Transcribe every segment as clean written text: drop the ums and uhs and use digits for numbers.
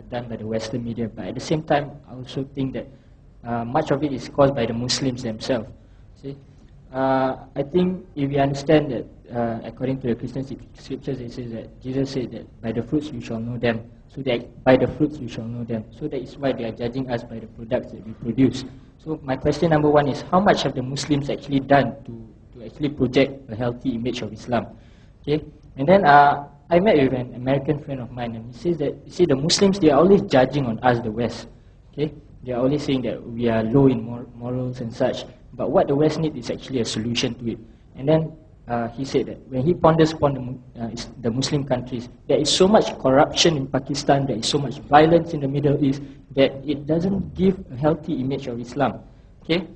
done by the Western media, but at the same time, I also think that much of it is caused by the Muslims themselves. See, I think if we understand that, according to the Christian scriptures, it says that Jesus said that by the fruits you shall know them. So that by the fruits you shall know them. So that is why they are judging us by the products that we produce. So my question number one is, how much have the Muslims actually done to actually project a healthy image of Islam? Okay, and then I met with an American friend of mine, and he says that, you see, the Muslims, they are always judging on us, the West. Okay, they are always saying that we are low in morals and such. But what the West needs is actually a solution to it. And then he said that when he ponders upon the Muslim countries, there is so much corruption in Pakistan, there is so much violence in the Middle East, that it doesn't give a healthy image of Islam. Okay,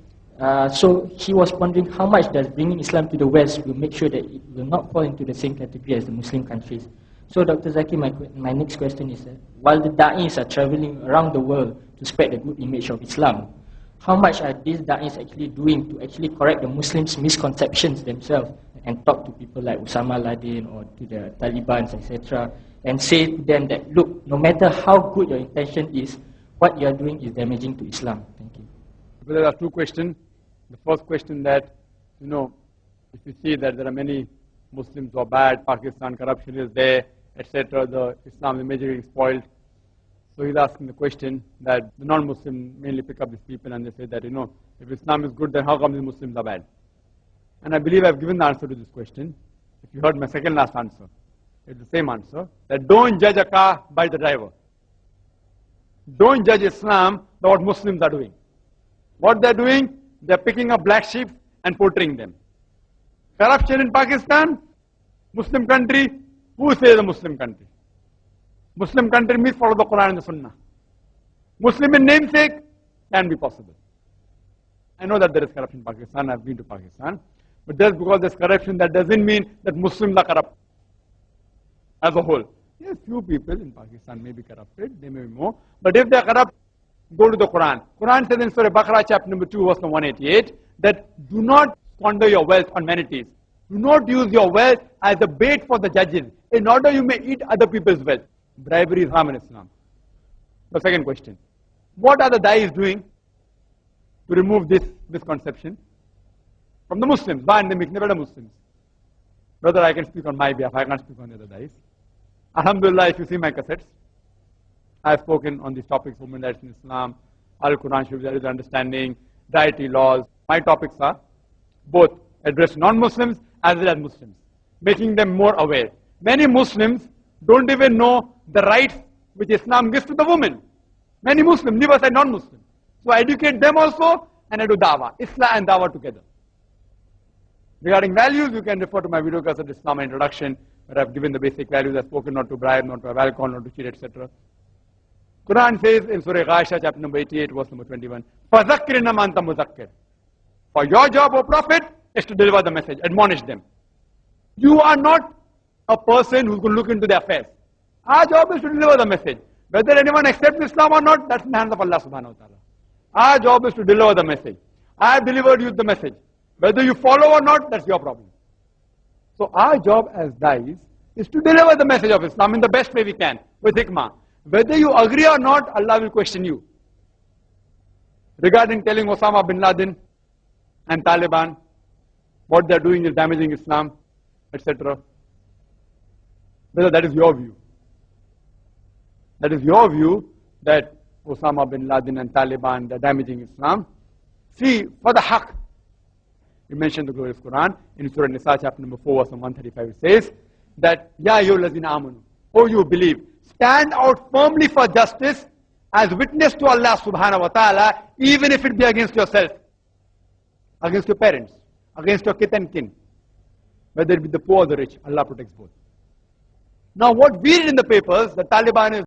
so he was pondering how much does bringing Islam to the West will make sure that it will not fall into the same category as the Muslim countries. So Dr. Zaki, my next question is that while the da'is are traveling around the world to spread the good image of Islam, how much are these da'is actually doing to actually correct the Muslims' misconceptions themselves and talk to people like Osama Laden or to the Taliban, etc., and say to them that, look, no matter how good your intention is, what you are doing is damaging to Islam? Thank you. Well, there are two questions. The first question that, if you see that there are many Muslims who are bad, Pakistan, corruption is there, etc., the Islam imagery is spoiled. So he's asking the question that the non-Muslims mainly pick up these people and they say that, if Islam is good, then how come the Muslims are bad? And I believe I've given the answer to this question. If you heard my second last answer, it's the same answer, that don't judge a car by the driver. Don't judge Islam by what Muslims are doing. What they're doing, they're picking up black sheep and portraying them. Corruption in Pakistan, Muslim country, who says a Muslim country? Muslim country means follow the Quran and the Sunnah. Muslim in namesake can be possible. I know that there is corruption in Pakistan, I've been to Pakistan, but just because there's corruption, that doesn't mean that Muslims are corrupt as a whole. Yes, few people in Pakistan may be corrupted, they may be more, but if they're corrupt, go to the Quran. Quran says in Surah Baqarah chapter number 2 verse number 188 that do not squander your wealth on vanities. Do not use your wealth as a bait for the judges in order you may eat other people's wealth. Bribery is haram in Islam. The second question, what are the da'is doing to remove this misconception from the Muslims? Ban the Muslims. Brother, I can speak on my behalf, I can't speak on the other da'is. Alhamdulillah, if you see my cassettes, I have spoken on these topics, human rights in Islam, Al-Quran, there is understanding, dietary laws. My topics are both addressed non-Muslims as well as Muslims, making them more aware. Many Muslims don't even know the rights which Islam gives to the woman. Many Muslims leave aside non-Muslims. So I educate them also and I do dawah, Islam and dawah together. Regarding values, you can refer to my video cassette Islam Introduction, where I've given the basic values. I've spoken not to bribe, not to have alcohol, not to cheat, etc. Quran says in Surah Ghasha, chapter number 88, verse number 21, فَذَكِّرْ إِنَّمَا أَنْتَ مُذَكِّرْ. For your job, O Prophet, is to deliver the message, admonish them. You are not a person who's going to look into their affairs. Our job is to deliver the message. Whether anyone accepts Islam or not, that's in the hands of Allah subhanahu wa ta'ala. Our job is to deliver the message. I have delivered you the message. Whether you follow or not, that's your problem. So our job as da'is is to deliver the message of Islam in the best way we can, with hikmah. Whether you agree or not, Allah will question you. Regarding telling Osama bin Laden and Taliban, what they are doing is damaging Islam, etc. Whether that is your view. That is your view that Osama bin Laden and Taliban, they are damaging Islam. See, for the haqq, you mentioned the glorious Quran, in Surah Nisa chapter number 4 verse 135 it says that, Ya ayyuhallazina amanu, O you believe, stand out firmly for justice as witness to Allah subhanahu wa ta'ala, even if it be against yourself, against your parents, against your kith and kin, whether it be the poor or the rich. Allah protects both. Now what we read in the papers, the Taliban is